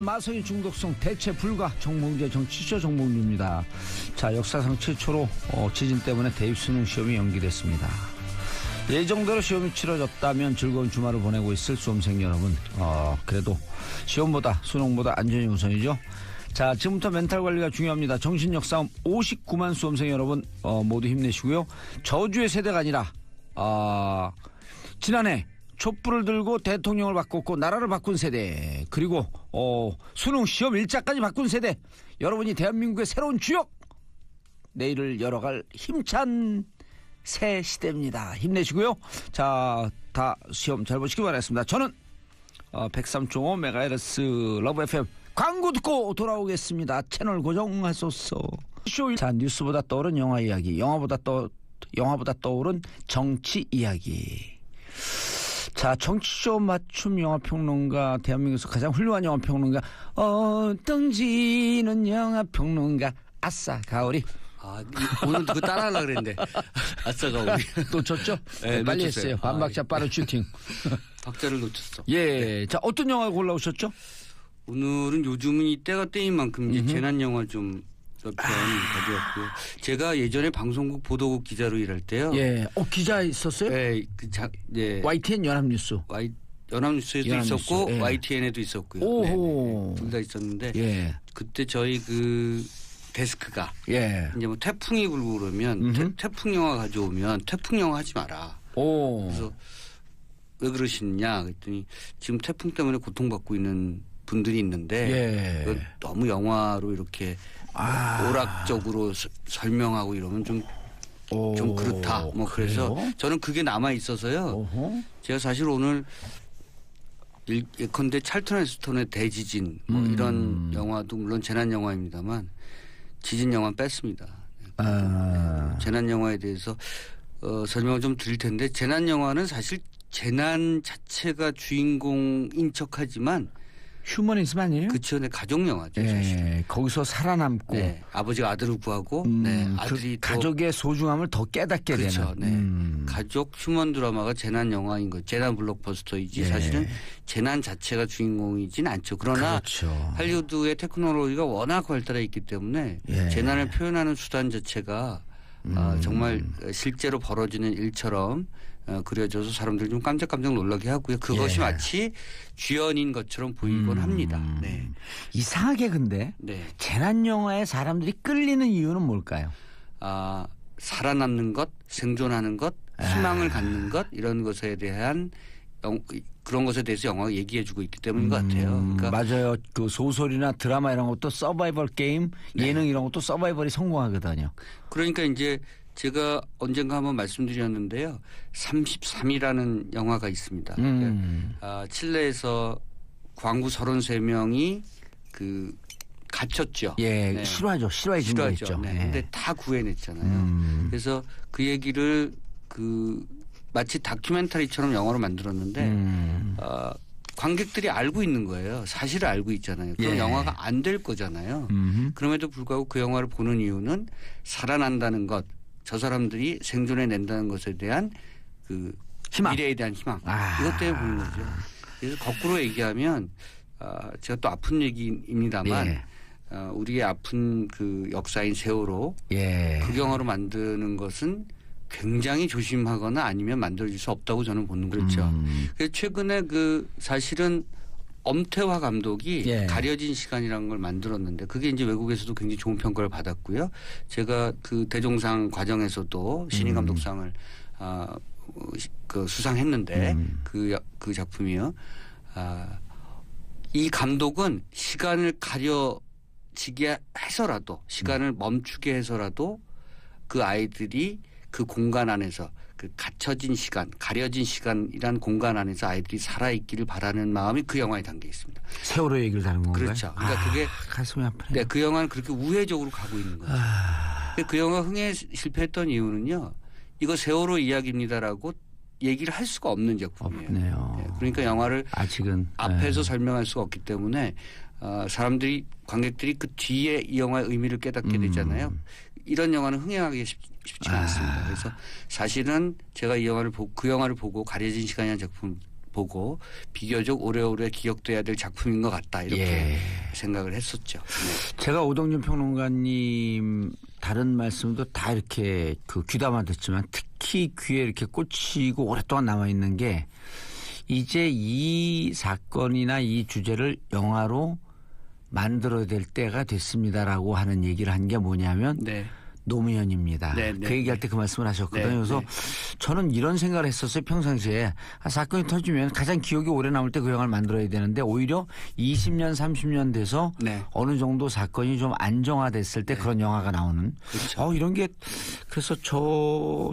마성의 중독성 대체 불가 정몽재 정치쇼 정몽주입니다. 자, 역사상 최초로 지진 때문에 대입수능 시험이 연기됐습니다. 예정대로 시험이 치러졌다면 즐거운 주말을 보내고 있을 수험생 여러분, 그래도 시험보다 수능보다 안전이 우선이죠. 자, 지금부터 멘탈 관리가 중요합니다. 정신력 싸움 59만 수험생 여러분 모두 힘내시고요. 저주의 세대가 아니라 지난해 촛불을 들고 대통령을 바꿨고 나라를 바꾼 세대, 그리고 수능 시험 일자까지 바꾼 세대, 여러분이 대한민국의 새로운 주역, 내일을 열어갈 힘찬 새 시대입니다. 힘내시고요. 자, 다 시험 잘 보시기 바라겠습니다. 저는 103.5MHz 러브 FM 광고 듣고 돌아오겠습니다. 채널 고정하소서. 자, 뉴스보다 떠오른 영화 이야기, 영화보다 떠오른 정치 이야기. 자, 정치쇼 맞춤 영화평론가, 대한민국에서 가장 훌륭한 영화평론가, 어떤지는 영화평론가, 아싸 가오리. 오늘 그거 따라하려고 그랬는데. 아싸 가오리. 또 쳤죠? 네, 빨리 했어요. 반박자 빠른 슈팅. 박자를 놓쳤어. 예. 자, 어떤 영화 골라오셨죠? 오늘은 요즘은 이 때가 때인 만큼 이제 재난 영화 좀 몇 편 가져왔고요. 제가 예전에 방송국 보도국 기자로 일할 때요. 예. 기자 있었어요? 네. YTN 연합뉴스. 연합뉴스에도 있었고, 예. YTN에도 있었고요. 오호. 둘 다 있었는데. 예. 그때 저희 데스크가. 예. 이제 뭐 태풍이 불고 그러면 태풍 영화 가져오면 태풍 영화 하지 마라. 그래서 왜 그러시느냐 그랬더니 지금 태풍 때문에 고통받고 있는 분들이 있는데 예. 너무 영화로 이렇게 오락적으로 설명하고 이러면 좀 그렇다. 뭐 그래서 저는 그게 남아 있어서요. 제가 사실 오늘 예컨대 찰튼 헤스턴의 대지진 뭐 이런 영화도 물론 재난 영화입니다만 지진 영화 뺐습니다. 재난 영화에 대해서 설명을 좀 드릴 텐데, 재난 영화는 사실 재난 자체가 주인공인 척하지만 휴머니즘 아니에요? 그렇죠. 네, 가족 영화죠. 예. 사실. 거기서 살아남고. 네, 아버지가 아들을 구하고, 네, 아들이 그 가족의 소중함을 더 깨닫게 그렇죠. 되는. 네, 가족 휴먼 드라마가 재난 영화인 거, 재난 블록버스터이지. 사실은 재난 자체가 주인공이진 않죠. 그러나 그렇죠. 할리우드의 테크놀로지가 워낙 발달해 있기 때문에 재난을 표현하는 수단 자체가 정말 실제로 벌어지는 일처럼 그려져서 사람들이 좀 깜짝깜짝 놀라게 하고요. 그것이 마치 주연인 것처럼 보이곤 합니다. 네. 이상하게 근데 재난 영화에 사람들이 끌리는 이유는 뭘까요? 살아남는 것, 생존하는 것, 희망을 갖는 것, 이런 것에 대한 그런 것에 대해서 영화가 얘기해주고 있기 때문인 것 같아요. 그러니까 맞아요. 그 소설이나 드라마 이런 것도 서바이벌 게임, 예능 이런 것도 서바이벌이 성공하거든요. 그러니까 이제 제가 언젠가 한번 말씀드렸는데요. 33이라는 영화가 있습니다. 칠레에서 광부 33명이 갇혔죠. 예, 네. 실화에 진행했죠. 네. 근데 다 구해냈잖아요. 그래서 그 얘기를 마치 다큐멘터리처럼 영화로 만들었는데 관객들이 알고 있는 거예요. 사실을 알고 있잖아요. 그럼 영화가 안 될 거잖아요. 그럼에도 불구하고 그 영화를 보는 이유는 살아난다는 것, 저 사람들이 생존해낸다는 것에 대한 희망. 미래에 대한 희망. 이것 때문에 보는 거죠. 그래서 거꾸로 얘기하면 제가 또 아픈 얘기입니다만 우리의 아픈 역사인 세월호 그 영화로 만드는 것은 굉장히 조심하거나 아니면 만들어질 수 없다고 저는 보는 거죠. 그래서 최근에 사실은 엄태화 감독이 가려진 시간이라는 걸 만들었는데 그게 이제 외국에서도 굉장히 좋은 평가를 받았고요. 제가 대종상 과정에서도 신인 감독상을 수상했는데 그 작품이요. 이 감독은 시간을 가려지게 해서라도 시간을 멈추게 해서라도 그 아이들이 그 공간 안에서 갇혀진 시간, 가려진 시간이란 공간 안에서 아이들이 살아있기를 바라는 마음이 그 영화에 담겨 있습니다. 세월호 얘기를 다룬 건가요? 그렇죠. 그러니까 그게 가슴이 아프네요. 네, 그 영화는 그렇게 우회적으로 가고 있는 거죠. 그 영화 흥에 실패했던 이유는요. 이거 세월호 이야기입니다라고 얘기를 할 수가 없는 작품이에요. 없네요. 네, 그러니까 영화를 아직은 앞에서 설명할 수가 없기 때문에 관객들이 그 뒤에 이 영화의 의미를 깨닫게 되잖아요. 이런 영화는 흥행하기 쉽지가 않습니다. 그래서 사실은 제가 그 영화를 보고 가려진 시간이라는 작품 보고 비교적 오래오래 기억돼야 될 작품인 것 같다 이렇게 예. 생각을 했었죠. 네. 제가 오동준 평론가님 다른 말씀도 다 이렇게 그 귀담아 듣지만 특히 귀에 이렇게 꽂히고 오랫동안 남아있는 게 이제 이 사건이나 이 주제를 영화로 만들어야 될 때가 됐습니다라고 하는 얘기를 한 게 뭐냐면 네. 노무현입니다. 네, 네, 그 얘기할 때 그 말씀을 하셨거든요. 네, 그래서 네. 저는 이런 생각을 했었어요. 평상시에 사건이 터지면 가장 기억이 오래 남을 때 그 영화를 만들어야 되는데 오히려 20년 30년 돼서 네. 어느 정도 사건이 좀 안정화됐을 때 그런 영화가 나오는 그렇죠. 이런 게 그래서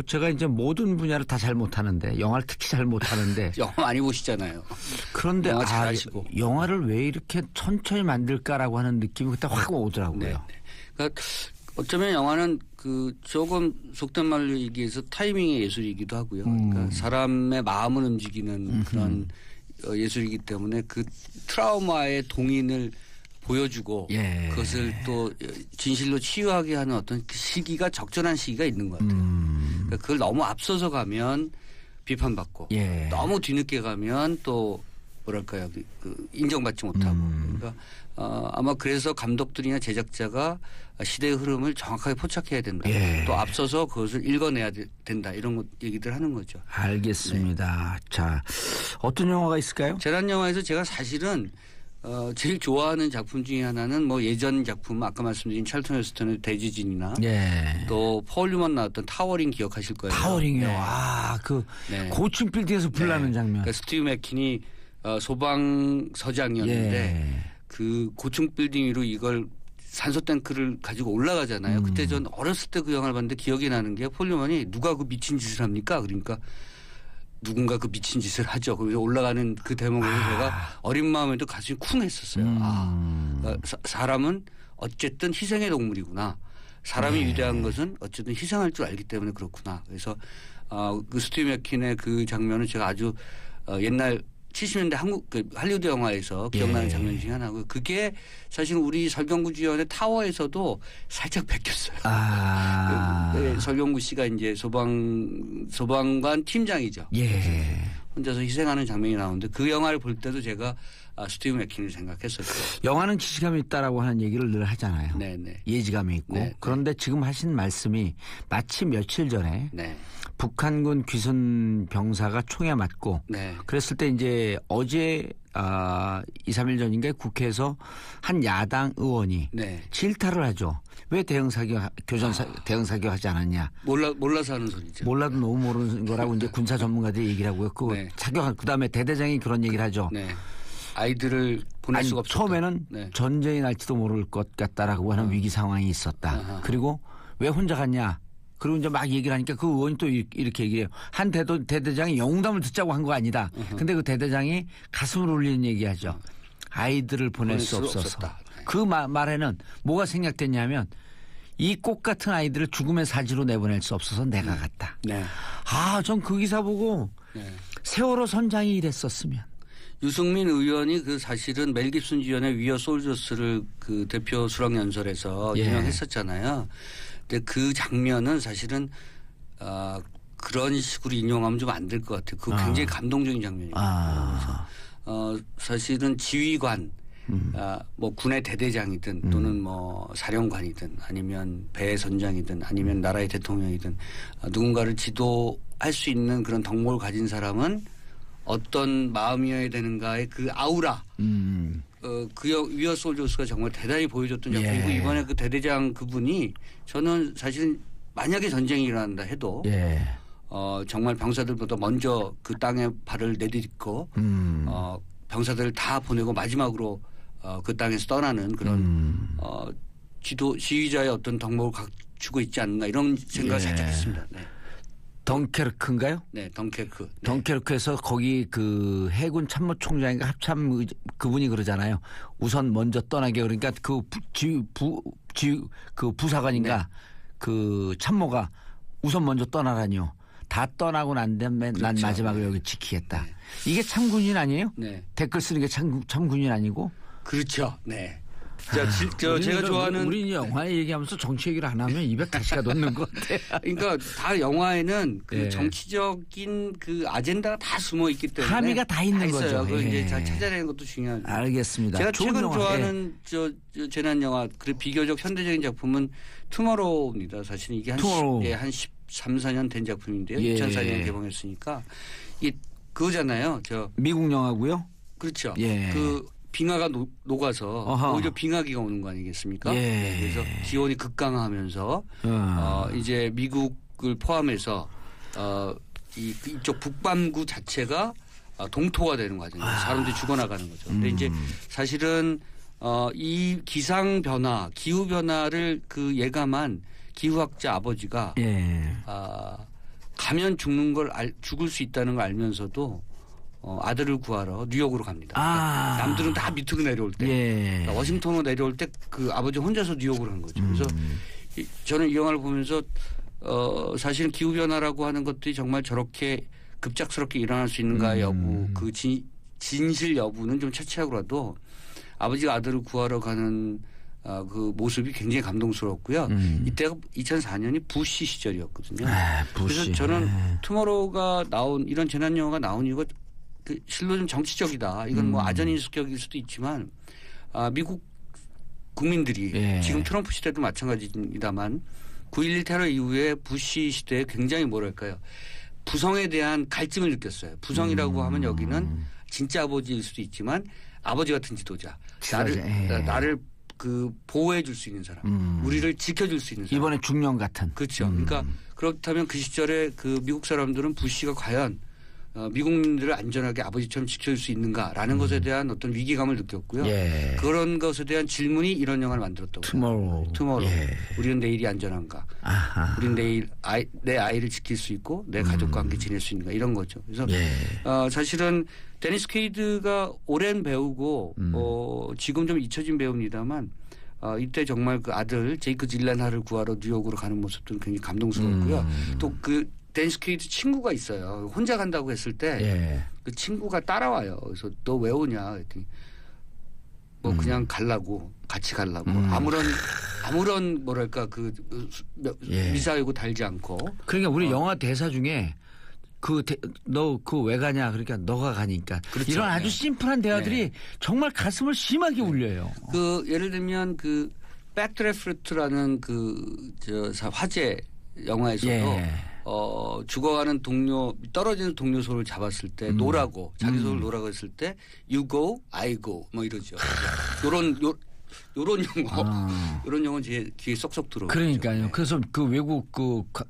제가 이제 모든 분야를 다 잘 못하는데 영화를 특히 잘 못하는데 영화 많이 보시잖아요. 그런데 영화 잘하시고. 영화를 왜 이렇게 천천히 만들까라고 하는 느낌이 그때 확 오더라고요. 네. 그러니까 어쩌면 영화는 그 조금 속된 말로 얘기해서 타이밍의 예술이기도 하고요. 그러니까 사람의 마음을 움직이는 그런 예술이기 때문에 그 트라우마의 동인을 보여주고 예. 그것을 또 진실로 치유하게 하는 어떤 그 시기가 적절한 시기가 있는 것 같아요. 그러니까 그걸 너무 앞서서 가면 비판받고 예. 너무 뒤늦게 가면 또 뭐랄까요 그 인정받지 못하고 그러니까 아마 그래서 감독들이나 제작자가 시대의 흐름을 정확하게 포착해야 된다. 예. 또 앞서서 그것을 읽어내야 된다. 이런 얘기들 하는 거죠. 알겠습니다. 자, 어떤 영화가 있을까요? 재난 영화에서 제가 사실은 제일 좋아하는 작품 중에 하나는 뭐 예전 작품 아까 말씀드린 찰턴 헤스턴의 대지진이나 예. 또 폴 뉴먼 나왔던 타워링 기억하실 거예요. 타워링이요. 네. 그 네. 고층 빌딩에서 불 나는 장면. 그러니까 스티브 맥킨이 소방서장이었는데 예. 그 고층 빌딩 위로 이걸 산소 탱크를 가지고 올라가잖아요. 그때 전 어렸을 때 그 영화를 봤는데 기억이 나는 게 폴 뉴먼이 누가 그 미친 짓을 합니까? 그러니까 누군가 그 미친 짓을 하죠. 그래서 올라가는 그 대목을 제가 어린 마음에도 가슴이 쿵 했었어요. 그러니까 사람은 어쨌든 희생의 동물이구나. 사람이 위대한 것은 어쨌든 희생할 줄 알기 때문에 그렇구나. 그래서 그 스티브 맥킨의 그 장면은 제가 아주 옛날 70년대 한국 그 할리우드 영화에서 기억나는 예. 장면 중에 하나고 그게 사실 우리 설경구 주연의 타워에서도 살짝 베꼈어요. 네, 설경구 씨가 이제 소방관 팀장이죠. 예. 혼자서 희생하는 장면이 나오는데 그 영화를 볼 때도 제가 스티브 맥킨을 생각했었죠. 영화는 기시감이 있다라고 하는 얘기를 늘 하잖아요. 네네. 예지감이 있고. 네, 그런데 지금 하신 말씀이 마치 며칠 전에 네. 북한군 귀순 병사가 총에 맞고 네. 그랬을 때 이제 어제 2, 3일 전인가 국회에서 한 야당 의원이 네. 질타를 하죠. 왜 대응 사격 대응 사격 하지 않았냐. 몰라서 하는 소리죠. 몰라도 너무 모르는 거라고 이제 군사 전문가들이 얘기를 하고요. 그 네. 사격 그다음에 대대장이 그런 얘기를 하죠. 네. 아이들을 보낼 아니, 수가 없었다. 처음에는 네. 전쟁이 날지도 모를 것 같다라고 하는 위기 상황이 있었다. 아하. 그리고 왜 혼자 갔냐. 그리고 이제 막 얘기를 하니까 그 의원이 또 이렇게 얘기해요. 한 대대장이 영담을 듣자고 한 거 아니다. 근데 그 대대장이 가슴을 울리는 얘기하죠. 아이들을 보낼 수 없어서. 네. 그 말에는 뭐가 생략됐냐면 이 꽃 같은 아이들을 죽음의 사지로 내보낼 수 없어서 내가 갔다. 네. 전 그 기사 보고 네. 세월호 선장이 이랬었으면. 유승민 의원이 그 사실은 멜 깁슨 주연의 위어 솔저스를 그 대표 수락 연설에서 예. 인용했었잖아요. 근데 그 장면은 사실은 그런 식으로 인용하면 좀 안 될 것 같아요. 그 굉장히 감동적인 장면이에요. 그래서 사실은 지휘관, 뭐 군의 대대장이든 또는 뭐 사령관이든 아니면 배 선장이든 아니면 나라의 대통령이든 누군가를 지도할 수 있는 그런 덕목을 가진 사람은 어떤 마음이어야 되는가의 그 아우라. 그 위어 솔저스가 정말 대단히 보여줬던 작품이고 예. 이번에 그 대대장 그분이 저는 사실은 만약에 전쟁이 일어난다 해도 예. 정말 병사들보다 먼저 그 땅에 발을 내딛고 병사들을 다 보내고 마지막으로 그 땅에서 떠나는 그런 지휘자의 어떤 덕목을 갖추고 있지 않나 이런 생각을 예. 살짝 했습니다. 네. 덩케르크인가요? 네, 덩케르크. 네. 덩케르크에서 거기 그 해군 참모총장인가 합참 그분이 그러잖아요. 우선 먼저 떠나게 그러니까 그 부사관인가 네. 그 참모가 우선 먼저 떠나라니요. 다 떠나고 난 다음에 난 그렇죠. 마지막을 여기 지키겠다. 이게 참군인 아니에요? 네. 댓글 쓰는 게 참 군인 아니고? 그렇죠. 네. 제가 좋아하는 우리 영화 얘기하면서 정치 얘기를 안 하면 입에 가시가 돋는 것 같아. 그러니까 다 영화에는 그 예. 정치적인 그 아젠다가 다 숨어 있기 때문에 함의가 다 있는 있어요. 거죠. 그걸 예. 이제 잘 찾아내는 것도 중요하죠. 알겠습니다. 제가 좋은 최근 영화. 좋아하는 저 재난 영화 그리고 비교적 현대적인 작품은 투모로우입니다. 사실은 이게 투모로우. 한 13, 14년 된 작품인데요. 예. 2004년에 개봉했으니까 이 그거잖아요. 미국 영화고요. 그렇죠. 예. 그 빙하가 녹아서 어허. 오히려 빙하기가 오는 거 아니겠습니까? 예. 그래서 기온이 급강하하면서 이제 미국을 포함해서 이쪽 북반구 자체가 동토가 되는 과정이에요. 사람들이 죽어나가는 거죠. 근데 이제 사실은 이 기상 변화, 기후 변화를 그 예감한 기후학자 아버지가 예. 가면 죽을 수 있다는 걸 알면서도 아들을 구하러 뉴욕으로 갑니다. 그러니까 남들은 다 밑으로 내려올 때, 예. 그러니까 워싱턴으로 내려올 때 그 아버지 혼자서 뉴욕으로 간 거죠. 그래서 저는 이 영화를 보면서 사실은 기후 변화라고 하는 것들이 정말 저렇게 급작스럽게 일어날 수 있는가 여부, 그 진실 여부는 좀 차치하고라도 아버지가 아들을 구하러 가는 그 모습이 굉장히 감동스럽고요. 이때가 2004년이 부시 시절이었거든요. 부시. 그래서 저는 투모로우가 나온 이런 재난 영화가 나온 이유가 그 실로 좀 정치적이다. 이건 뭐 아전인수격일 수도 있지만 미국 국민들이 예. 지금 트럼프 시대도 마찬가지입니다만 9.11 테러 이후에 부시 시대에 굉장히 뭐랄까요. 부성에 대한 갈증을 느꼈어요. 부성이라고 하면 여기는 진짜 아버지일 수도 있지만 아버지 같은 지도자. 나를 그 보호해 줄 수 있는 사람. 우리를 지켜줄 수 있는 사람. 이번에 중년 같은. 그렇죠. 그러니까 그렇다면 그 시절에 그 미국 사람들은 부시가 과연 미국민들을 안전하게 아버지처럼 지켜줄 수 있는가라는 것에 대한 어떤 위기감을 느꼈고요. 예. 그런 것에 대한 질문이 이런 영화를 만들었다고. 투모로우. 예. 우리는 내일이 안전한가? 아하. 우리는 내일 내 아이를 지킬 수 있고 내 가족과 함께 지낼 수 있는가? 이런 거죠. 그래서 예. 사실은 데니스 퀘이드가 오랜 배우고 지금 좀 잊혀진 배우입니다만 이때 정말 그 아들 제이크 질렌할을 구하러 뉴욕으로 가는 모습도 굉장히 감동스럽고요. 또 그 데니스 퀘이드 친구가 있어요. 혼자 간다고 했을 때 그 친구가 따라와요. 그래서 너 왜 오냐? 그랬더니 뭐 그냥 갈라고 같이 갈라고 아무런 뭐랄까 미사이고 달지 않고. 그러니까 우리 영화 대사 중에 너 왜 가냐 그러니까 너가 가니까 그렇죠. 이런 아주 심플한 대화들이 정말 가슴을 심하게 울려요. 그 예를 들면 그 백드래프트라는 화제 영화에서도 죽어가는 떨어지는 동료 소를 잡았을 때 노라고 자기 소를 노라고 했을 때 you go, I go 뭐 이러죠. 요런 용어, 이런 용어 제 귀에 쏙쏙 들어오죠. 그러니까요. 네. 그래서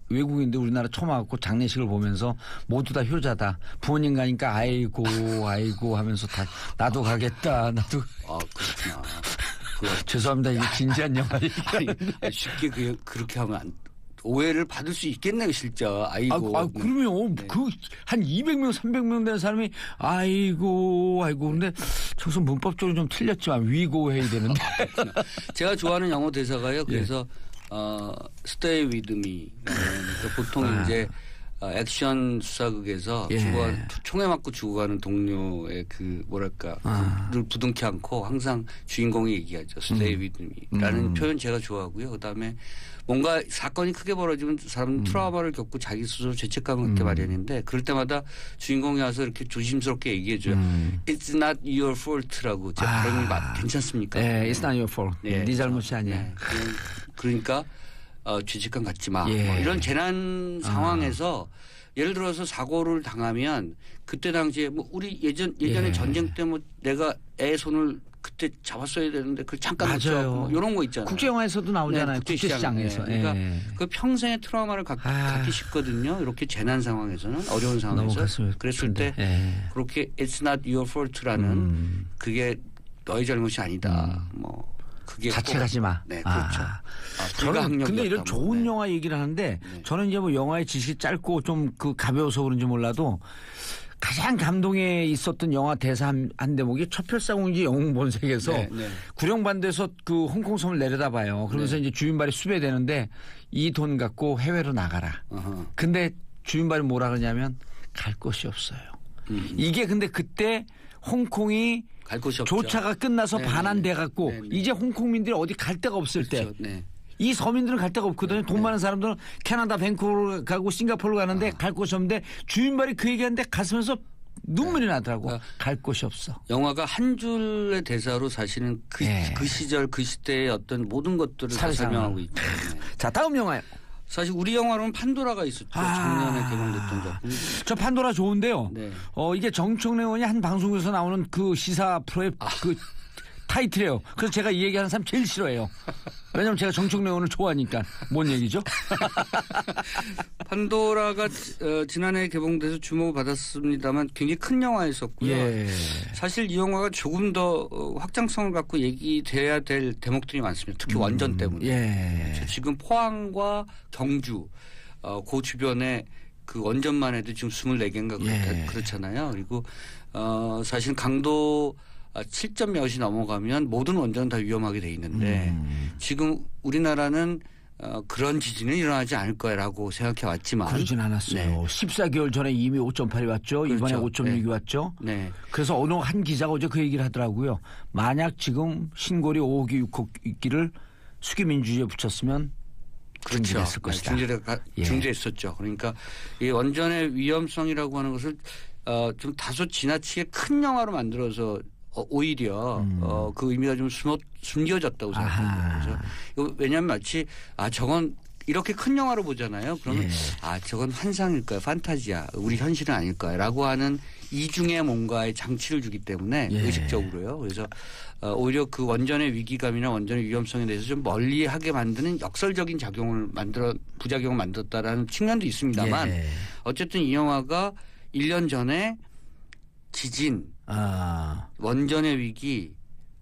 외국인들 우리나라 처음 와갖고 장례식을 보면서 모두 다 효자다. 부모님 가니까 아이고 하면서 다 나도 가겠다. 나도. 그렇구나. 죄송합니다. 이게 진지한 영화 아니, 쉽게 그렇게 하면 오해를 받을 수 있겠네요, 진짜. 아이고. 그러면 한 200명, 300명 되는 사람이 아이고. 근데 저기서 문법적으로 좀 틀렸지만 위고 해야 되는데. 제가 좋아하는 영어 대사가요. 그래서 Stay with me. 그러니까 보통 이제 액션 수사극에서 총에 맞고 죽어가는 동료의 를 부둥켜 안고 항상 주인공이 얘기하죠. Stay with me. 라는 표현 제가 좋아하고요. 그다음에 뭔가 사건이 크게 벌어지면 사람은 트라우마를 겪고 자기 스스로 죄책감을 갖게 마련인데 그럴 때마다 주인공이 와서 이렇게 조심스럽게 얘기해줘요. It's not your fault라고. 제 발음이 괜찮습니까? 네, It's not your fault. 네 잘못이 아니야. 네. 그러니까 죄책감 갖지 마. 예. 뭐 이런 재난 상황에서 예를 들어서 사고를 당하면 그때 당시에 뭐 우리 예전에 전쟁 때 뭐 내가 애 손을 그때 잡았어야 되는데 그걸 잠깐 맞아요. 뭐 이런 거 있잖아요. 국제영화에서도 나오잖아요. 국제시장에서. 그러니까 그 평생의 트라우마를 갖기 쉽거든요. 이렇게 재난 상황에서는 어려운 상황에서 그랬을 때 그렇게 It's not your fault라는 그게 너의 잘못이 아니다. 뭐 그게 자책하지 마. 네, 그렇죠. 저는 근데 이런 좋은 영화 얘기를 하는데 저는 이제 뭐 영화의 지식이 짧고 좀 가벼워서 그런지 몰라도 가장 감동에 있었던 영화 대사 한 대목이 첩혈상공지 영웅본색에서 구령반도에서 그 홍콩 섬을 내려다봐요. 그러면서 이제 주윤발이 수배되는데 이 돈 갖고 해외로 나가라. 근데 주윤발이 뭐라 그러냐면 갈 곳이 없어요. 이게 근데 그때 홍콩이 갈 곳이 없죠. 조차가 끝나서 네네. 반환돼 갖고 네네. 이제 홍콩민들이 어디 갈 데가 없을 그렇죠. 때 네. 이 서민들은 갈 데가 없거든요. 돈 많은 사람들은 캐나다 밴쿠버로 가고 싱가포르 가는데 갈 곳이 없는데 주인발이 그 얘기하는데 가슴에서 눈물이 나더라고. 갈 곳이 없어. 영화가 한 줄의 대사로 사실은 그 예. 시절 그 시대의 어떤 모든 것들을 다 설명하고 있죠. 네. 자, 다음 영화요. 사실 우리 영화로는 판도라가 있었죠. 작년에 개봉됐던 작품. 저 판도라 좋은데요. 네. 이게 정청래 의원이 한 방송에서 나오는 그 시사 프로의 그 타이틀이에요. 그래서 제가 이 얘기하는 사람 제일 싫어해요. 왜냐면 제가 정청래 의원을 좋아하니까. 뭔 얘기죠? 판도라가 지난해 개봉돼서 주목을 받았습니다만 굉장히 큰 영화였었고요. 예. 사실 이 영화가 조금 더 확장성을 갖고 얘기돼야 될 대목들이 많습니다. 특히 원전 때문에. 예. 지금 포항과 경주 그 주변에 그 원전만 해도 지금 24개인가 예. 그렇잖아요. 그리고 사실 강도 7점 몇이 넘어가면 모든 원전은 다 위험하게 돼 있는데 지금 우리나라는 그런 지진은 일어나지 않을 거라고 생각해 왔지만 그러진 않았어요. 네. 14개월 전에 이미 5.8이 왔죠. 그렇죠. 이번에 5.6이 네. 왔죠. 네. 그래서 어느 한 기자가 어제 그 얘기를 하더라고요. 만약 지금 신고리 5호기 6호기를 수기민주주의에 붙였으면 중지됐을 것이다. 중지했었죠. 그러니까 이 원전의 위험성이라고 하는 것을 좀 다소 지나치게 큰 영화로 만들어서 오히려 그 의미가 좀 숨겨졌다고 생각합니다. 그래서 왜냐하면 마치 저건 이렇게 큰 영화로 보잖아요. 그러면 예. 저건 환상일까요? 판타지야. 우리 현실은 아닐까요?라고 하는 이중의 뭔가의 장치를 주기 때문에 예. 의식적으로요. 그래서 오히려 그 원전의 위기감이나 원전의 위험성에 대해서 좀 멀리하게 만드는 역설적인 부작용을 만들었다라는 측면도 있습니다만 예. 어쨌든 이 영화가 1년 전에 지진, 원전의 위기,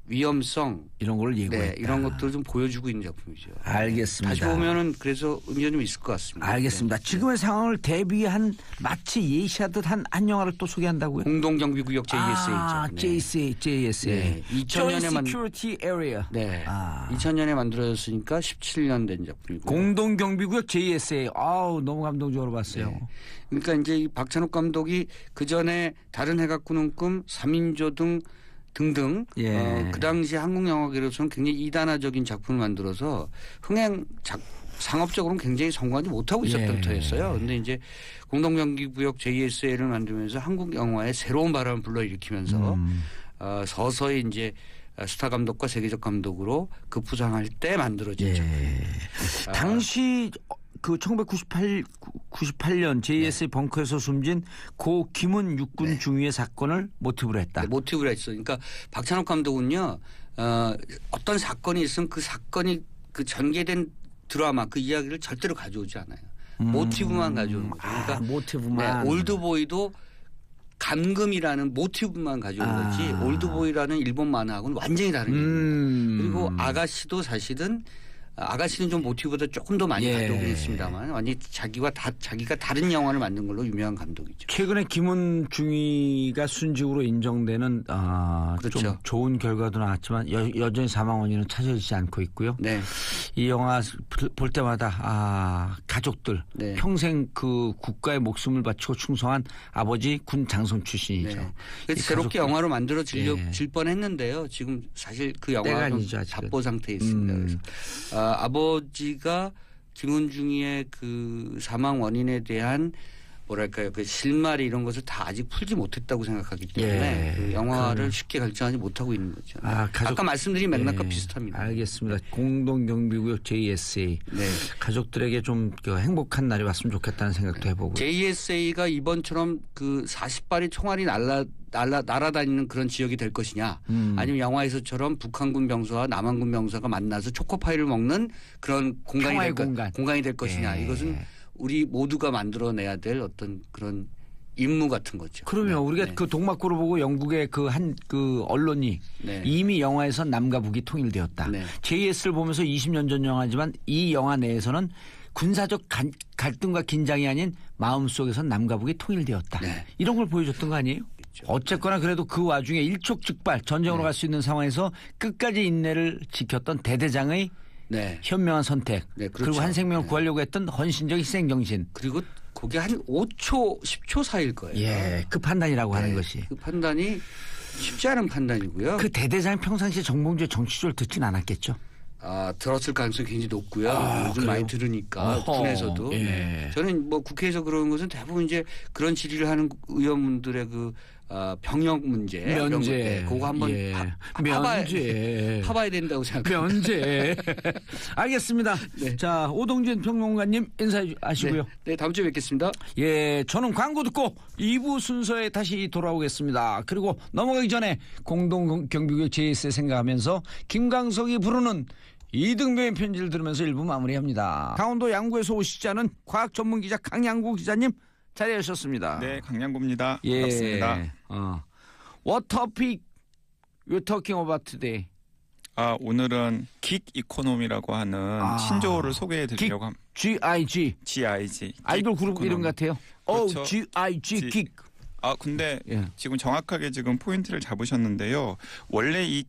위험성 이런 걸 예고했다. 네, 이런 것들을 좀 보여주고 있는 작품이죠. 알겠습니다. 다시 보면은 그래서 의미가 좀 있을 것 같습니다. 알겠습니다. 네. 지금의 상황을 대비한 마치 예시하듯 한 영화를 또 소개한다고요? 공동경비구역 JSA죠. JSA. 네. 2000년에 Joint Security Area. 네. 2000년에 만들어졌으니까 17년 된 작품이고. 공동경비구역 JSA. 너무 감동적으로 봤어요. 네. 그러니까 이제 이 박찬욱 감독이 그 전에 다른 해가 꾸는 꿈, 3인조 등등 예. 그 당시 한국 영화계로서는 굉장히 이단화적인 작품을 만들어서 상업적으로는 굉장히 성공하지 못하고 있었던 터였어요. 그런데 이제 공동경비구역 JSA를 만들면서 한국 영화에 새로운 바람을 불러일으키면서 서서히 이제 스타 감독과 세계적 감독으로 급부상할 때 만들어진 작품. 당시 그 1998년 JSA 벙커에서 숨진 고 김은 육군 중위의 사건을 모티브로 했다. 네, 모티브로 했어. 그러니까 박찬욱 감독은요. 어떤 사건이 있으면 그 사건이 그 전개된 드라마 그 이야기를 절대로 가져오지 않아요. 모티브만 가져오는 거죠. 그러니까 모티브만. 네, 올드보이도 감금이라는 모티브만 가져온 거지 올드보이라는 일본 만화하고는 완전히 다른 얘기입니다. 그리고 아가씨도 사실은 아가씨는 좀 모티브보다 조금 더 많이 가져오긴 했습니다만 완전히 자기가 다른 영화를 만든 걸로 유명한 감독이죠. 최근에 김은 중위가 순직으로 인정되는 그렇죠. 좀 좋은 결과도 나왔지만 여전히 사망 원인은 찾아지지 않고 있고요. 네. 이 영화 볼 때마다 가족들 네. 평생 그 국가의 목숨을 바치고 충성한 아버지 군 장성 출신이죠. 네. 그래서 새롭게 영화로 만들어질 뻔했는데요. 지금 사실 그 영화가 답보 상태에 있습니다. 그래서 아버지가 김은중이의 그 사망 원인에 대한 뭐랄까요 그 실마리 이런 것을 다 아직 풀지 못했다고 생각하기 때문에 그 영화를 쉽게 결정하지 못하고 있는 거죠. 아까 말씀드린 맥락과 비슷합니다. 알겠습니다. 공동경비구역 JSA. 네. 가족들에게 좀 행복한 날이 왔으면 좋겠다는 생각도 해보고. JSA가 이번처럼 그 40발의 총알이 날아다니는 그런 지역이 될 것이냐 아니면 영화에서처럼 북한군 병사와 남한군 병사가 만나서 초코파이를 먹는 그런 공간이 될 것이냐. 이것은 우리 모두가 만들어내야 될 어떤 그런 임무 같은 거죠. 그러면 우리가 그 동막고를 보고 영국의 그 언론이 이미 영화에선 남과 북이 통일되었다. JS를 보면서 20년 전 영화지만 이 영화 내에서는 군사적 갈등과 긴장이 아닌 마음속에선 남과 북이 통일되었다. 이런 걸 보여줬던 거 아니에요? 어쨌거나 그래도 그 와중에 일촉즉발 전쟁으로 갈 수 있는 상황에서 끝까지 인내를 지켰던 대대장의 현명한 선택 그리고 한 생명을 구하려고 했던 헌신적 희생정신 그리고 그게 한 5초 10초 사이일 거예요. 그 판단이라고 하는 것이 그 판단이 쉽지 않은 판단이고요. 그 대대장이 평상시에 정봉주의 정치조를 듣진 않았겠죠? 들었을 가능성이 굉장히 높고요. 요즘 그래요? 많이 들으니까 군에서도. 예. 네. 저는 뭐 국회에서 그러는 것은 대부분 이제 그런 질의를 하는 의원분들의 그 병역 문제, 면제, 그거 한번 파봐야 된다고 생각합니다. 면제. 알겠습니다. 네. 자, 오동진 평론가님 인사하시고요. 네, 다음 주에 뵙겠습니다. 예, 저는 광고 듣고 2부 순서에 다시 돌아오겠습니다. 그리고 넘어가기 전에 공동경비구역 JS 생각하면서 김광석이 부르는 이등병의 편지를 들으면서 1부 마무리합니다. 강원도 양구에서 오시지 않은 과학 전문 기자 강양구 기자님 자리하셨습니다. 네, 강양구입니다. 예. 반갑습니다. What topic you talking about today? 오늘은 긱 이코노미라고 하는 신조어를 소개해 드리려고 합니다. GIG. GIG. 아이돌 그룹 이코노미. 이름 같아요. 그렇죠. GIG 긱. 근데 예. 지금 정확하게 지금 포인트를 잡으셨는데요. 원래 이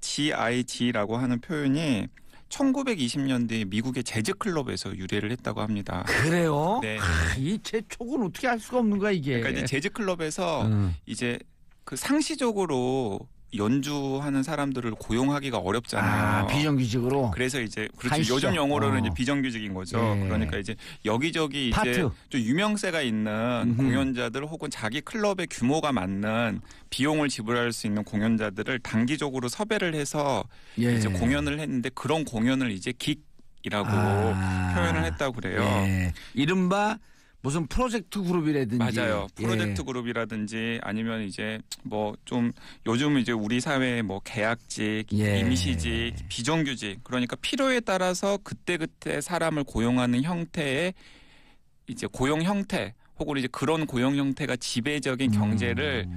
GIG라고 하는 표현이 1920년대 미국의 재즈 클럽에서 유래를 했다고 합니다. 그래요? 네. 이 제촉은 어떻게 알 수가 없는 거야 이게. 그러니까 이제 재즈 클럽에서 이제 그 상시적으로 연주하는 사람들을 고용하기가 어렵잖아요. 비정규직으로. 그래서 이제 그렇죠. 한시적. 요즘 용어로는 이제 비정규직인 거죠. 예. 그러니까 이제 여기저기 이제 파트. 좀 유명세가 있는 공연자들 혹은 자기 클럽의 규모가 맞는 비용을 지불할 수 있는 공연자들을 단기적으로 섭외를 해서 예. 이제 공연을 했는데 그런 공연을 이제 긱이라고 표현을 했다고 그래요. 예. 이른바 무슨 프로젝트 그룹이라든지. 맞아요. 프로젝트 예. 그룹이라든지 아니면 이제 뭐 좀 요즘 이제 우리 사회에 뭐 계약직, 예. 임시직, 비정규직 그러니까 필요에 따라서 그때그때 사람을 고용하는 형태의 이제 고용 형태 혹은 이제 그런 고용 형태가 지배적인 경제를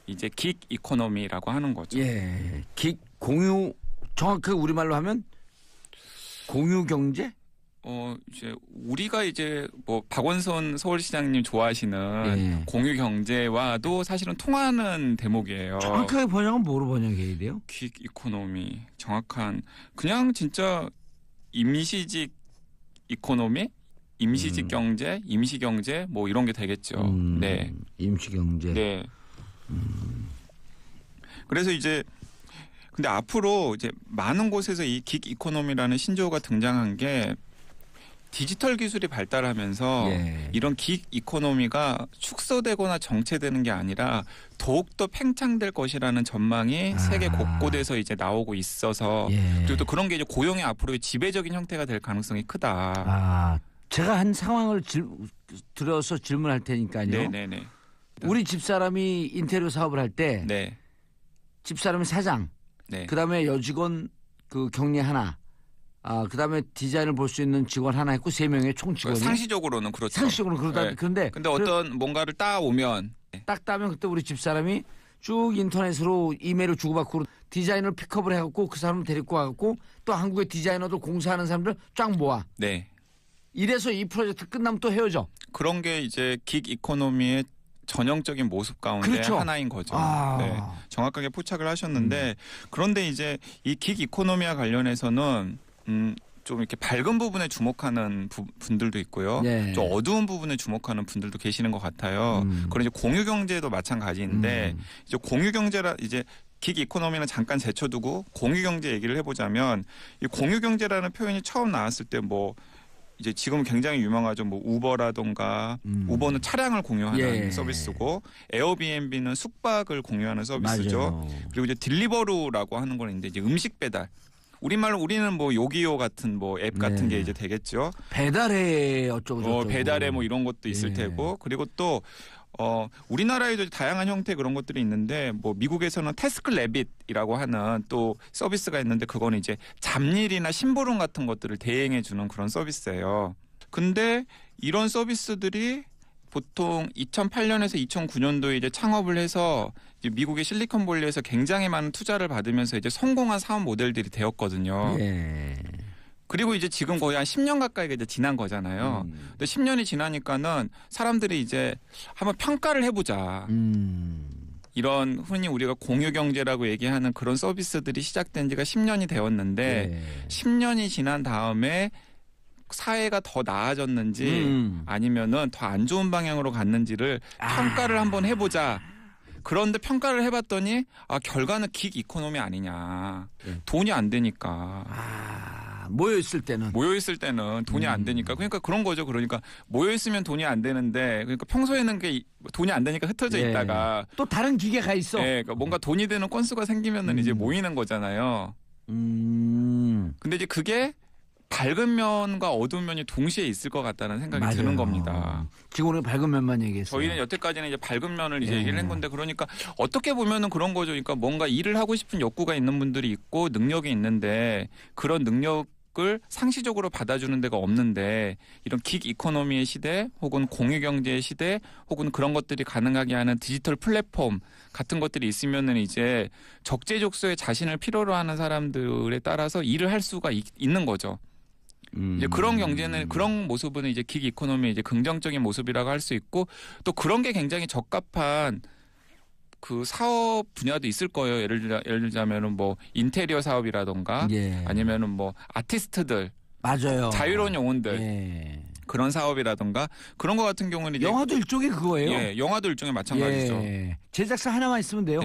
이제 긱 이코노미라고 하는 거죠. 예. 공유 정확하게 우리말로 하면 공유 경제? 이제 우리가 이제 뭐 박원순 서울시장님 좋아하시는 예. 공유 경제와도 사실은 통하는 대목이에요. 정확하게 번역은 뭐로 번역해야 돼요? 퀵 이코노미 정확한 그냥 진짜 임시직 이코노미, 임시직 경제, 임시 경제 뭐 이런 게 되겠죠. 네, 임시 경제. 네. 그래서 이제 근데 앞으로 이제 많은 곳에서 이 긱 이코노미라는 신조어가 등장한 게 디지털 기술이 발달하면서 예. 이런 긱 이코노미가 축소되거나 정체되는 게 아니라 더욱더 팽창될 것이라는 전망이 세계 곳곳에서 이제 나오고 있어서 예. 그리고 또 그런 게 이제 고용의 앞으로의 지배적인 형태가 될 가능성이 크다. 제가 한 상황을 들어서 질문할 테니까요. 네네네. 우리 집사람이 인테리어 사업을 할 때 네. 집사람이 사장, 네. 그다음에 여직원 그 경리 하나, 그다음에 디자인을 볼 수 있는 직원 하나 있고 3명의 총 직원이 상시적으로는 그렇죠. 상식으로 그러다 네. 근데 어떤 뭔가를 따오면 딱 따면 그때 우리 집사람이 쭉 인터넷으로 이메일을 주고받고 디자인을 픽업을 해갖고 그 사람을 데리고 와갖고 또 한국의 디자이너들 공사하는 사람들 쫙 모아. 네. 이래서 이 프로젝트 끝나면 또 헤어져. 그런 게 이제 긱 이코노미의 전형적인 모습 가운데 그렇죠. 하나인 거죠. 아. 네, 정확하게 포착을 하셨는데 그런데 이제 이 긱 이코노미와 관련해서는 좀 이렇게 밝은 부분에 주목하는 분들도 있고요. 네. 좀 어두운 부분에 주목하는 분들도 계시는 것 같아요. 그런 이제 공유 경제도 마찬가지인데 이제 공유 경제라 이제 긱 이코노미는 잠깐 제쳐두고 공유 경제 얘기를 해보자면 이 공유 경제라는 표현이 처음 나왔을 때 뭐 이제 지금 굉장히 유명하죠. 뭐 우버라던가 우버는 차량을 공유하는 예. 서비스고 에어비앤비는 숙박을 공유하는 서비스죠. 맞아요. 그리고 이제 딜리버루라고 하는 건 이제 음식 배달. 우리말로 우리는 뭐 요기요 같은 뭐 앱 같은 네. 게 이제 되겠죠. 배달에 어쩌고 저쩌고. 배달에 뭐 이런 것도 있을 예. 테고 그리고 또 우리나라에도 다양한 형태 그런 것들이 있는데 뭐 미국에서는 태스크 래빗이라고 하는 또 서비스가 있는데 그거는 이제 잡일이나 심부름 같은 것들을 대행해 주는 그런 서비스예요. 근데 이런 서비스들이 보통 2008년에서 2009년도에 이제 창업을 해서 이제 미국의 실리콘밸리에서 굉장히 많은 투자를 받으면서 이제 성공한 사업 모델들이 되었거든요. 예. 그리고 이제 지금 거의 한 10년 가까이가 이제 지난 거잖아요. 근데 10년이 지나니까는 사람들이 이제 한번 평가를 해보자. 이런 흔히 우리가 공유 경제라고 얘기하는 그런 서비스들이 시작된 지가 10년이 되었는데 10년이 지난 다음에 사회가 더 나아졌는지 아니면은 더 안 좋은 방향으로 갔는지를 평가를 한번 해보자. 그런데 평가를 해봤더니 결과는 긱 이코노미 아니냐. 돈이 안 되니까. 모여있을 때는. 모여있을 때는 돈이 안 되니까. 그러니까 그런 거죠. 그러니까 모여있으면 돈이 안 되는데 그러니까 평소에는 돈이 안 되니까 흩어져 있다가 또 다른 기계가 있어. 그러니까 뭔가 돈이 되는 건수가 생기면은 이제 모이는 거잖아요. 근데 이제 그게 밝은 면과 어두운 면이 동시에 있을 것 같다는 생각이 맞아요. 드는 겁니다. 지금 밝은 면만 얘기했어요. 저희는 여태까지는 이제 밝은 면을 이제 얘기를 한 건데 그러니까 어떻게 보면은 그런 거죠. 그러니까 뭔가 일을 하고 싶은 욕구가 있는 분들이 있고 능력이 있는데 그런 능력을 상시적으로 받아주는 데가 없는데 이런 긱 이코노미의 시대 혹은 공유경제의 시대 혹은 그런 것들이 가능하게 하는 디지털 플랫폼 같은 것들이 있으면은 이제 적재적소에 자신을 필요로 하는 사람들에 따라서 일을 할 수가 있는 거죠. 이제 그런 경제는 그런 모습은 이제 긱 이코노미의 이제 긍정적인 모습이라고 할 수 있고 또 그런 게 굉장히 적합한 그 사업 분야도 있을 거예요. 예를 들자면은 뭐 인테리어 사업이라던가 아니면은 뭐 아티스트들 맞아요. 자유로운 영혼들 그런 사업이라던가 그런 거 같은 경우는 이제 영화도 일종의 그거예요. 예, 영화도 일종의 마찬가지죠. 제작사 하나만 있으면 돼요.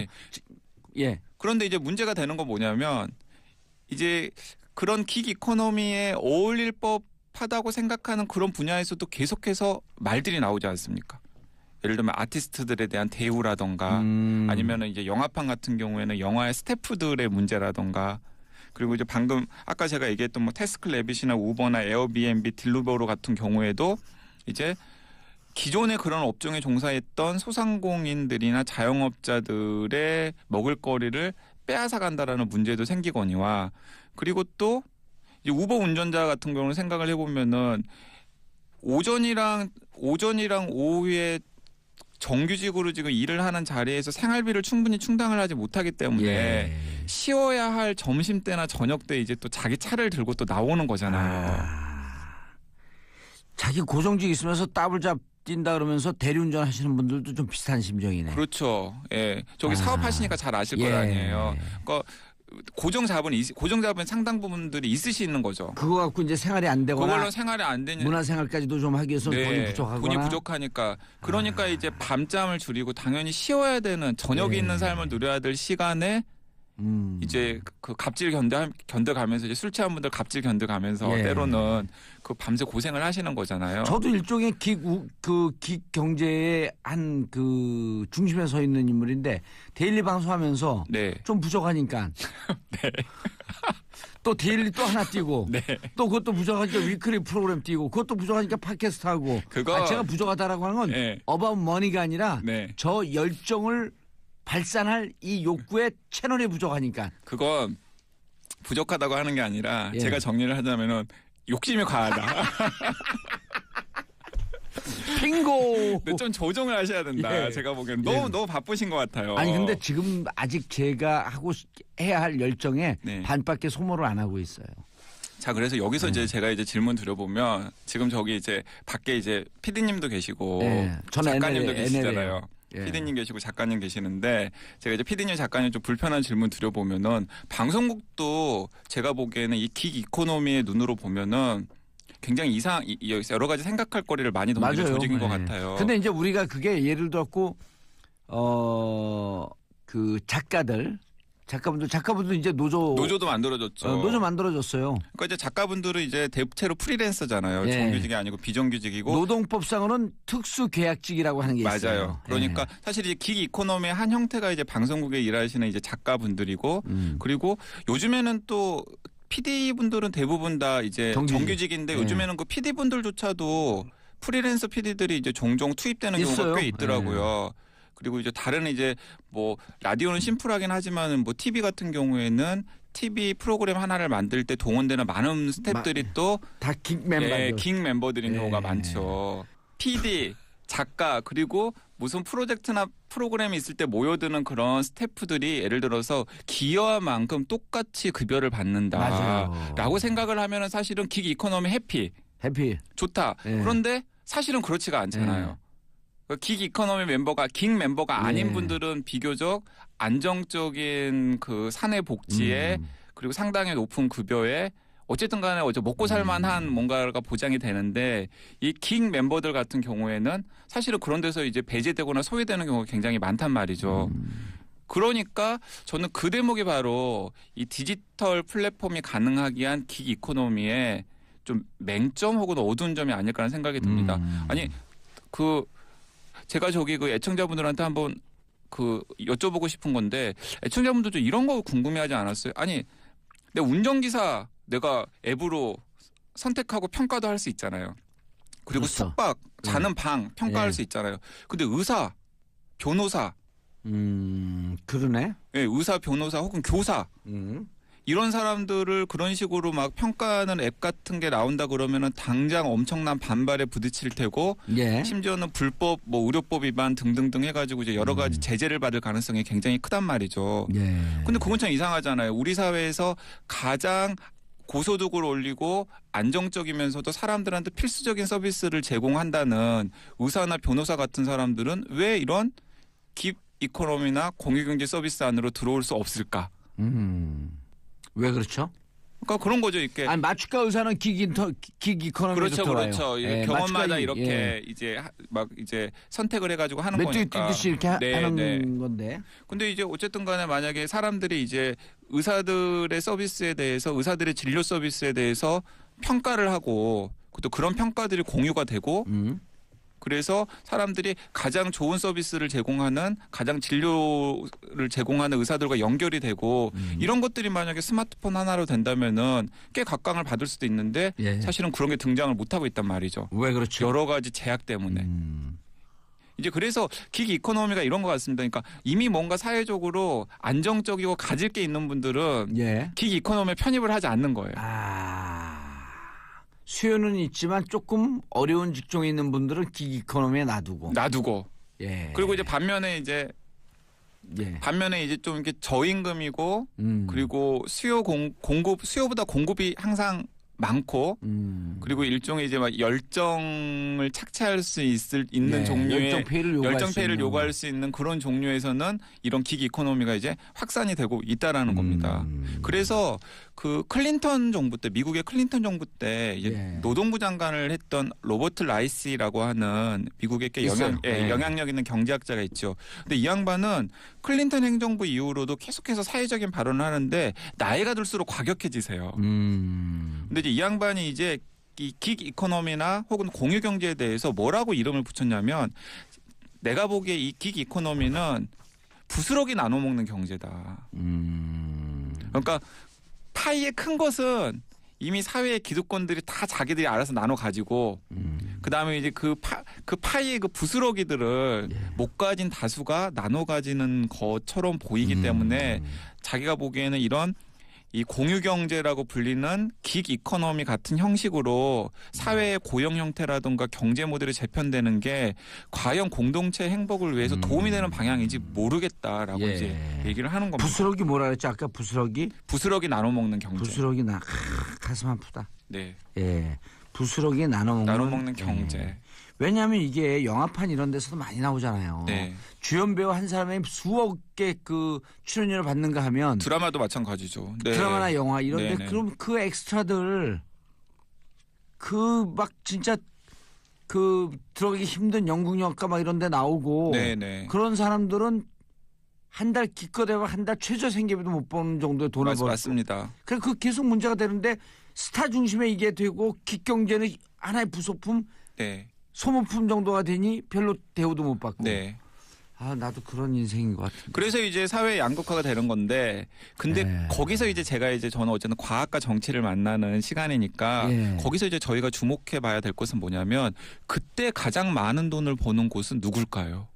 그런데 이제 문제가 되는 건 뭐냐면 이제 그런 긱 이코노미에 어울릴 법하다고 생각하는 그런 분야에서도 계속해서 말들이 나오지 않습니까? 예를 들면 아티스트들에 대한 대우라던가 아니면은 이제 영화판 같은 경우에는 영화의 스태프들의 문제라던가 그리고 이제 방금 아까 제가 얘기했던 뭐 태스크래빗이나 우버나 에어비앤비, 딜리버로 같은 경우에도 이제 기존의 그런 업종에 종사했던 소상공인들이나 자영업자들의 먹을거리를 빼앗아 간다라는 문제도 생기거니와 그리고 또 이제 우버 운전자 같은 경우는 생각을 해보면은 오전이랑 오후에 정규직으로 지금 일을 하는 자리에서 생활비를 충분히 충당을 하지 못하기 때문에 쉬어야 할 점심 때나 저녁 때 이제 또 자기 차를 들고 또 나오는 거잖아요. 자기 고정직 있으면서 따블잡 뛴다 그러면서 대리운전 하시는 분들도 좀 비슷한 심정이네. 그렇죠. 예. 저기 사업하시니까 잘 아실 거 아니에요. 그러니까 고정잡은 상당 부분들이 있으시는 거죠. 그거 갖고 이제 생활이 안 되거나 그걸로 생활이 안 되는 문화생활까지도 좀 하기 위해서 돈이 부족하거나 돈이 부족하니까 그러니까 이제 밤잠을 줄이고 당연히 쉬어야 되는 저녁이 있는 삶을 누려야 될 시간에 이제 그 갑질 견뎌가면서 이제 술 취한 분들 갑질 견뎌가면서 때로는 그 밤새 고생을 하시는 거잖아요. 저도 일종의 긱 경제의 한 그 중심에 서 있는 인물인데 데일리 방송하면서 좀 부족하니까 또 데일리 또 하나 띄고 또 그것도 부족하니까 위클리 프로그램 띄고 그것도 부족하니까 팟캐스트 하고 제가 부족하다라고 하는 건 어바웃 머니가 아니라 저 열정을 발산할 이 욕구의 채널이 부족하니까. 그건 부족하다고 하는 게 아니라 제가 정리를 하자면은 욕심이 과하다. 빙고. 근데 좀 조정을 하셔야 된다. 제가 보기에는 너무 바쁘신 것 같아요. 아니 근데 지금 아직 제가 해야 할 열정에 반밖에 소모를 안 하고 있어요. 자, 그래서 여기서 이제 제가 이제 질문 드려보면 지금 저기 이제 밖에 이제 PD님도 계시고 작가님도 계시잖아요. PD님 계시고 작가님 계시는데 제가 이제 PD님 작가님 좀 불편한 질문 드려보면은 방송국도 제가 보기에는 이 긱 이코노미의 눈으로 보면은 굉장히 여러 가지 생각할 거리를 많이 던지는 조직인 것 같아요. 근데 이제 우리가 그게 예를 들었고 그 작가분들 이제 노조도 만들어졌죠. 노조 만들어졌어요. 그러니까 이제 작가분들은 이제 대체로 프리랜서잖아요. 정규직이 아니고 비정규직이고 노동법상으로는 특수계약직이라고 하는 게 있어요. 맞아요. 그러니까 사실 이제 긱 이코노미의 한 형태가 이제 방송국에 일하시는 이제 작가분들이고 그리고 요즘에는 또 PD분들은 대부분 다 이제 정규직인데 요즘에는 그 PD분들조차도 프리랜서 PD들이 이제 종종 투입되는 경우가 꽤 있더라고요. 그리고 이제 다른 이제 뭐 라디오는 심플하긴 하지만 뭐 TV 같은 경우에는 TV 프로그램 하나를 만들 때 동원되는 많은 스태프들이 또 다 긱 멤버들. 긱 멤버들인 경우가 많죠. PD, 작가 그리고 무슨 프로젝트나 프로그램이 있을 때 모여드는 그런 스태프들이 예를 들어서 기여한 만큼 똑같이 급여를 받는다라고 생각을 하면은 사실은 긱 이코노미 해피 좋다. 그런데 사실은 그렇지가 않잖아요. 긱 이코노미 긱 멤버가 아닌 분들은 비교적 안정적인 그 사내 복지에 그리고 상당히 높은 급여에 어쨌든 간에 어제 먹고 살만한 뭔가가 보장이 되는데 이 긱 멤버들 같은 경우에는 사실은 그런 데서 이제 배제되거나 소외되는 경우가 굉장히 많단 말이죠. 그러니까 저는 그 대목이 바로 이 디지털 플랫폼이 가능하게 한 긱 이코노미의 좀 맹점 혹은 어두운 점이 아닐까라는 생각이 듭니다. 아니 제가 저기 그 애청자분들한테 한번 여쭤보고 싶은 건데 애청자분들도 이런 거 궁금해하지 않았어요? 아니 내 운전기사 내가 앱으로 선택하고 평가도 할 수 있잖아요. 그리고 그렇죠. 숙박, 자는 방 평가할 예. 수 있잖아요. 근데 의사, 변호사, 그러네. 예, 의사, 변호사 혹은 교사 이런 사람들을 그런 식으로 막 평가하는 앱 같은 게 나온다 그러면은 당장 엄청난 반발에 부딪힐 테고 예. 심지어는 불법 뭐 의료법 위반 등등등 해가지고 이제 여러 가지 제재를 받을 가능성이 굉장히 크단 말이죠. 예. 근데 그건 참 이상하잖아요. 우리 사회에서 가장 고소득을 올리고 안정적이면서도 사람들한테 필수적인 서비스를 제공한다는 의사나 변호사 같은 사람들은 왜 이런 깁 이코노미나 공유경제 서비스 안으로 들어올 수 없을까? 왜 그렇죠? 그러니까 그런 거죠. 이렇게 아니 마취과 의사는 긱 이코노미로 그렇죠, 들어와요. 그렇죠. 예, 병원마다 마취과 이렇게 예. 이제 선택을 해가지고 하는 메뚜기 거니까. 뛰듯이 이렇게 하는 네. 건데. 근데 이제 어쨌든 간에 만약에 사람들이 이제 의사들의 서비스에 대해서 의사들의 진료 서비스에 대해서 평가를 하고 또 그런 평가들이 공유가 되고 그래서 사람들이 가장 좋은 서비스를 제공하는 가장 진료를 제공하는 의사들과 연결이 되고 이런 것들이 만약에 스마트폰 하나로 된다면은 꽤 각광을 받을 수도 있는데 예. 사실은 그런 게 등장을 못 하고 있단 말이죠. 왜 그렇죠? 여러 가지 제약 때문에. 이제 그래서 긱 이코노미가 이런 것 같습니다. 그러니까 이미 뭔가 사회적으로 안정적이고 가질 게 있는 분들은 예. 긱 이코노미에 편입을 하지 않는 거예요. 수요는 있지만 조금 어려운 직종에 있는 분들은 긱 이코노미에 놔두고. 예. 그리고 이제 반면에 이제 좀 이렇게 저임금이고 그리고 수요보다 공급이 항상 많고 그리고 일종의 이제 막 열정을 착취할 수 있는 예, 종류의 열정페이를 요구할 수 있는 그런 종류에서는 이런 긱 이코노미가 이제 확산이 되고 있다라는 겁니다. 그래서 그 클린턴 정부 때 미국의 클린턴 정부 때 이제 예. 노동부 장관을 했던 로버트 라이시라고 하는 미국의 꽤 있어요. 예. 영향력 있는 경제학자가 있죠. 근데 이 양반은 클린턴 행정부 이후로도 계속해서 사회적인 발언을 하는데 나이가 들수록 과격해지세요. 근데 이제 이 양반이 이제 이 긱 이코노미나 혹은 공유 경제에 대해서 뭐라고 이름을 붙였냐면 내가 보기에 이 긱 이코노미는 부스러기 나눠 먹는 경제다. 그러니까 파이의 큰 것은 이미 사회의 기득권들이 다 자기들이 알아서 나눠 가지고 그다음에 이제 그 파이의 그 부스러기들을 못 가진 다수가 나눠 가지는 것처럼 보이기 때문에 자기가 보기에는 이런 이 공유경제라고 불리는 긱 이코노미 같은 형식으로 사회의 고용 형태라든가 경제 모델이 재편되는 게 과연 공동체 행복을 위해서 도움이 되는 방향인지 모르겠다라고 예. 이제 얘기를 하는 겁니다. 부스러기 뭐라 그랬죠? 아까 부스러기 나눠 먹는 경제. 부스러기 가슴 아프다. 네. 예. 부스러기 나눠 먹는 경제. 왜냐하면 이게 영화판 이런 데서도 많이 나오잖아요. 네. 주연 배우 한 사람이 수억 개 그 출연료를 받는가 하면 드라마도 마찬가지죠. 네. 드라마나 영화 이런데 네네. 그럼 그 엑스트라들 그 막 진짜 그 들어가기 힘든 연극영화과 막 이런 데 나오고 네네. 그런 사람들은 한 달 기껏해봐 한 달 최저 생계비도 못 버는 정도의 돈을 벌고 맞습니다. 그래 그 계속 문제가 되는데 스타 중심에 이게 되고 기경제는 하나의 부속품 네. 소모품 정도가 되니 별로 대우도 못 받고. 네. 아 나도 그런 인생인 것 같아. 그래서 이제 사회 양극화가 되는 건데, 근데 네. 거기서 이제 저는 어쨌든 과학과 정치를 만나는 시간이니까 예. 거기서 이제 저희가 주목해봐야 될 것은 뭐냐면 그때 가장 많은 돈을 버는 곳은 누굴까요?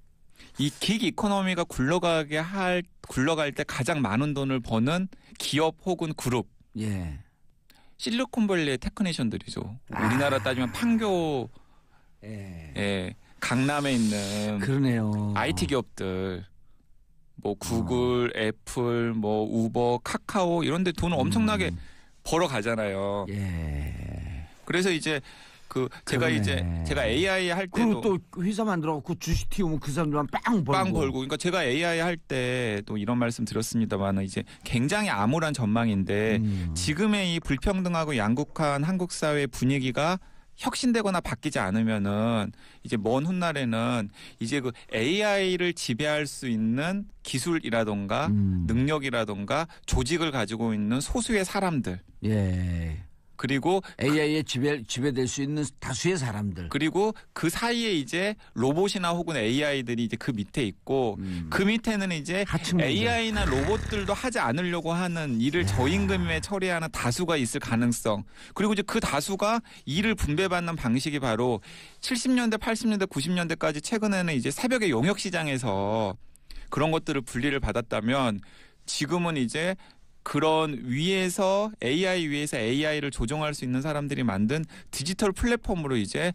이 긱 이코노미가 굴러갈 때 가장 많은 돈을 버는 기업 혹은 그룹. 예. 실리콘밸리의 테크니션들이죠. 우리나라 따지면 판교, 예. 강남에 있는 그러네요. IT 기업들, 뭐 구글, 애플, 뭐 우버, 카카오 이런 데 돈을 엄청나게 벌어 가잖아요. 예. 그래서 이제 제가 그러네. 이제 제가 AI 할 때도 그리고 또 회사 만들어갖고 주식 튀우면 그 사람들만 빵 벌고. 빵 벌고. 그러니까 제가 AI 할 때 또 이런 말씀 드렸습니다만 이제 굉장히 암울한 전망인데 지금의 이 불평등하고 양극화한 한국 사회 분위기가 혁신되거나 바뀌지 않으면은 이제 먼 훗날에는 이제 그 AI를 지배할 수 있는 기술이라던가 능력이라던가 조직을 가지고 있는 소수의 사람들. 예. 그리고 AI에 지배될 수 있는 다수의 사람들. 그리고 그 사이에 이제 로봇이나 혹은 AI들이 이제 그 밑에 있고 그 밑에는 이제 하층민들. AI나 로봇들도 하지 않으려고 하는 일을 저임금에 처리하는 다수가 있을 가능성. 그리고 이제 그 다수가 일을 분배받는 방식이 바로 70년대, 80년대, 90년대까지 최근에는 이제 새벽에 용역 시장에서 그런 것들을 분리를 받았다면 지금은 이제 그런 위에서 AI 위에서 AI를 조종할 수 있는 사람들이 만든 디지털 플랫폼으로 이제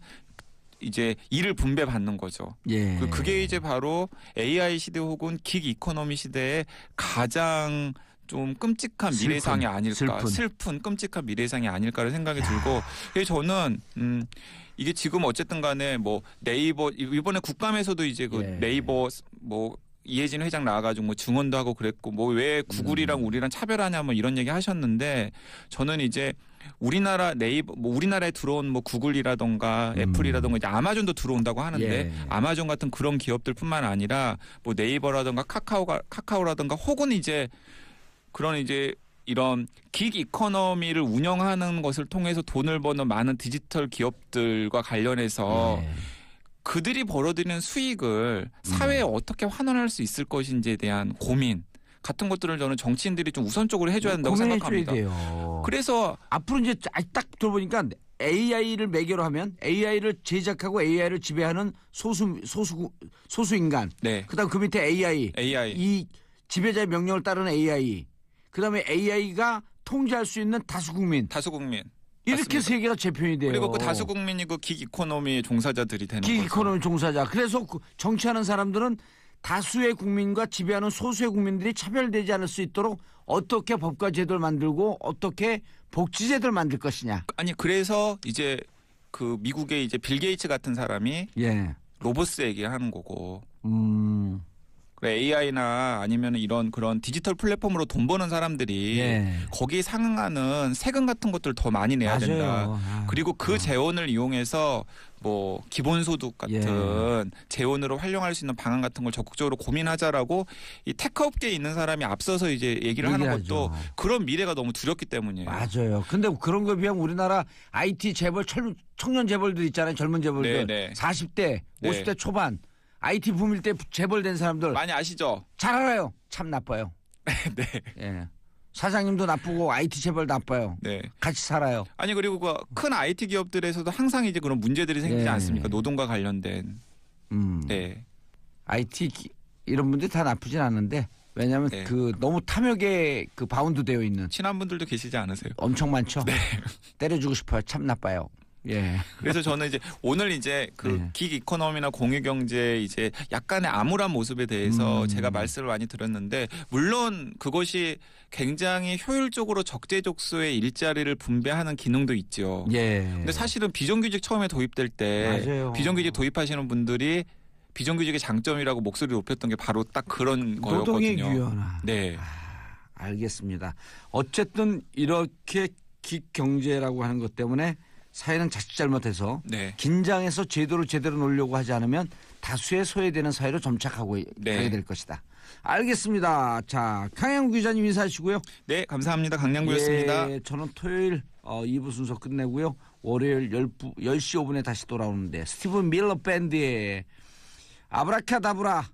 일을 분배받는 거죠. 예. 그게 이제 바로 AI 시대 혹은 긱 이코노미 시대의 가장 좀 끔찍한 미래상이 아닐까, 슬픈 끔찍한 미래상이 아닐까를 생각이 들고, 저는 이게 지금 어쨌든 간에 뭐 네이버 이번에 국감에서도 이제 그 네이버 뭐 이혜진 회장 나와가지고 뭐 증언도 하고 그랬고 뭐 왜 구글이랑 우리랑 차별하냐 뭐 이런 얘기 하셨는데 저는 이제 우리나라 네이버 뭐 우리나라에 들어온 뭐 구글이라던가 애플이라던가 이제 아마존도 들어온다고 하는데 아마존 같은 그런 기업들뿐만 아니라 뭐 네이버라던가 카카오라던가 혹은 이제 그런 이제 이런 긱 이코노미를 운영하는 것을 통해서 돈을 버는 많은 디지털 기업들과 관련해서 그들이 벌어들이는 수익을 사회에 어떻게 환원할 수 있을 것인지에 대한 고민 같은 것들을 저는 정치인들이 좀 우선적으로 해줘야 된다고 생각합니다. 돼요. 그래서 앞으로 이제 딱 들어보니까 AI를 매개로 하면 AI를 제작하고 AI를 지배하는 소수 인간. 네. 그다음 그 밑에 AI. 이 지배자의 명령을 따르는 AI. 그다음에 AI가 통제할 수 있는 다수 국민. 이렇게 맞습니다. 세 개가 재편이 돼요. 그리고 그 다수 국민이 그 긱 이코노미의 종사자들이 되는 거죠. 긱 이코노미 종사자. 그래서 정치하는 사람들은 다수의 국민과 지배하는 소수의 국민들이 차별되지 않을 수 있도록 어떻게 법과 제도를 만들고 어떻게 복지 제도를 만들 것이냐. 아니 그래서 이제 그 미국의 이제 빌 게이츠 같은 사람이 로보스 얘기하는 거고. AI나 아니면 이런 그런 디지털 플랫폼으로 돈 버는 사람들이 거기에 상응하는 세금 같은 것들 더 많이 내야 된다. 그리고 그 재원을 이용해서 뭐 기본소득 같은 재원으로 활용할 수 있는 방안 같은 걸 적극적으로 고민하자라고 이 테크 업계에 있는 사람이 앞서서 이제 얘기를 하는 것도 그런 미래가 너무 두렵기 때문이에요. 맞아요. 근데 그런 거에 비하면 우리나라 IT 재벌 청년 재벌들 있잖아요. 젊은 재벌들. 40대, 50대 초반. IT 붐일 때 재벌된 사람들 많이 아시죠? 잘 알아요. 참 나빠요. 네. 사장님도 나쁘고 IT 재벌 나빠요. 같이 살아요. 아니 그리고 그 큰 IT 기업들에서도 항상 이제 그런 문제들이 생기지 않습니까? 노동과 관련된. IT 이런 분들이 다 나쁘진 않은데 왜냐하면 그 너무 탐욕에 그 바운드 되어 있는 친한 분들도 계시지 않으세요? 엄청 많죠. 때려주고 싶어요. 참 나빠요. 그래서 저는 이제 오늘 이제 그 긱 이코노미나 공유경제 이제 약간의 암울한 모습에 대해서 제가 말씀을 많이 드렸는데 물론 그것이 굉장히 효율적으로 적재적소의 일자리를 분배하는 기능도 있죠. 근데 사실은 비정규직 처음에 도입될 때 비정규직 도입하시는 분들이 비정규직의 장점이라고 목소리 높였던 게 바로 딱 그런 거였거든요. 노동의 유연화. 알겠습니다. 어쨌든 이렇게 긱 경제라고 하는 것 때문에 사회는 자칫 잘못해서 긴장해서 제도를 제대로 놓으려고 하지 않으면 다수의 소외되는 사회로 점착하고 가게 될 것이다. 알겠습니다. 자, 강양구 기자님 인사하시고요. 네, 감사합니다. 강양구였습니다. 저는 토요일 2부 순서 끝내고요. 월요일 10시 5분에 다시 돌아오는데 스티븐 밀러 밴드의 아브라카다브라